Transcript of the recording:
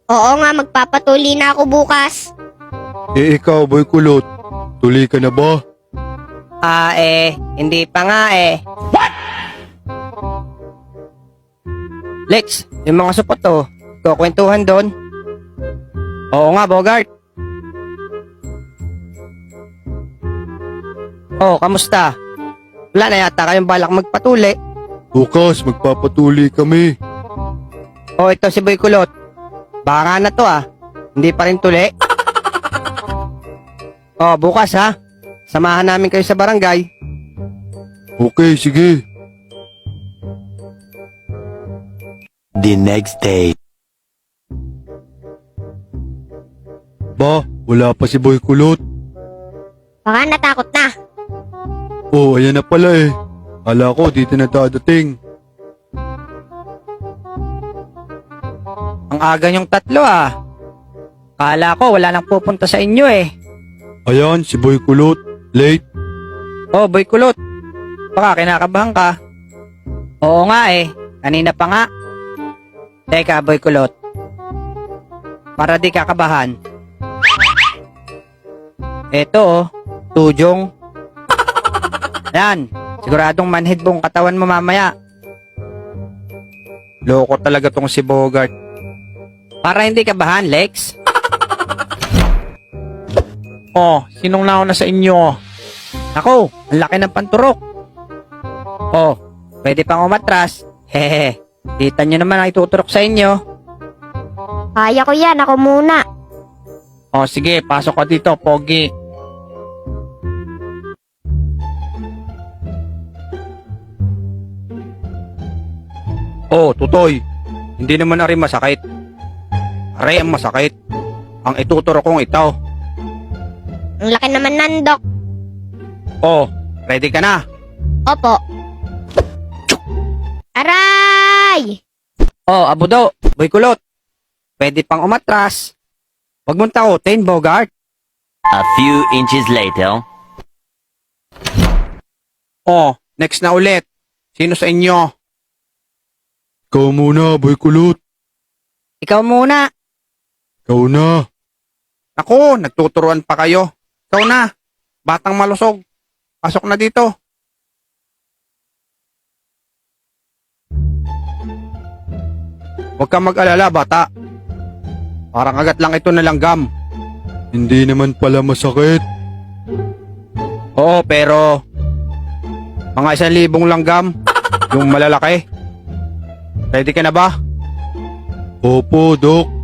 Oo nga, magpapatuli na ako bukas. Ikaw, Boy Kulot, tuli ka na ba? Hindi pa nga eh. What? Lex, yung mga supot to, kukwentuhan doon. Oo nga, Bogart. Oh, kamusta? Wala na yata kayong balak magpatuli. Bukas, magpapatuli kami. Oh, ito si Boy Kulot. Baka na to Hindi pa rin tuli. Oh, bukas Samahan namin kayo sa barangay. Okay, sige. The next day. Ba, wala pa si Boy Kulot. Baka natakot na. Oh, ayan na pala eh. Kala ko, dito na dadating. Ang aga niyong tatlo Kala ko wala nang pupunta sa inyo eh. Ayan, si Boy Kulot. Late. Oh, Boy Kulot. Baka kinakabahan ka. Oo nga eh. Kanina pa nga. Teka, Boy Kulot. Para di kakabahan. Eto tujong. Yan. Siguradong manhid buong katawan mo mamaya. Loko talaga tong si Bogart. Para hindi kabahan, Lex. Oh, sinong nauna sa inyo? Ako, ang laki ng panturok. Oh, pwede pang umatras. Hehehe. Kita nyo naman ang ituturok sa inyo. Kaya ko yan, ako muna. Oh, sige, pasok ka dito, Pogi. Oh, Tutoy. Hindi naman na rin masakit. Aray ang masakit. Ang ituturok kong ito. Ang laki naman nandok. Oh, ready ka na? Opo. Aray! Oh, Abudo, Boy Kulot. Pwede pang umatras. Huwag mong takutin, Bogart. A few inches later. Oh, next na ulit. Sino sa inyo? Ikaw muna, Boy Kulot. Ikaw muna. Ikaw na. Ako, nagtuturuan pa kayo. Ikaw na. Batang malusog. Pasok na dito. Huwag kang mag-alala, bata. Parang agad lang ito na langgam. Hindi naman pala masakit. Oo, pero mga 1,000 langgam. Yung malalaki. Ready ka na ba? Opo, Dok.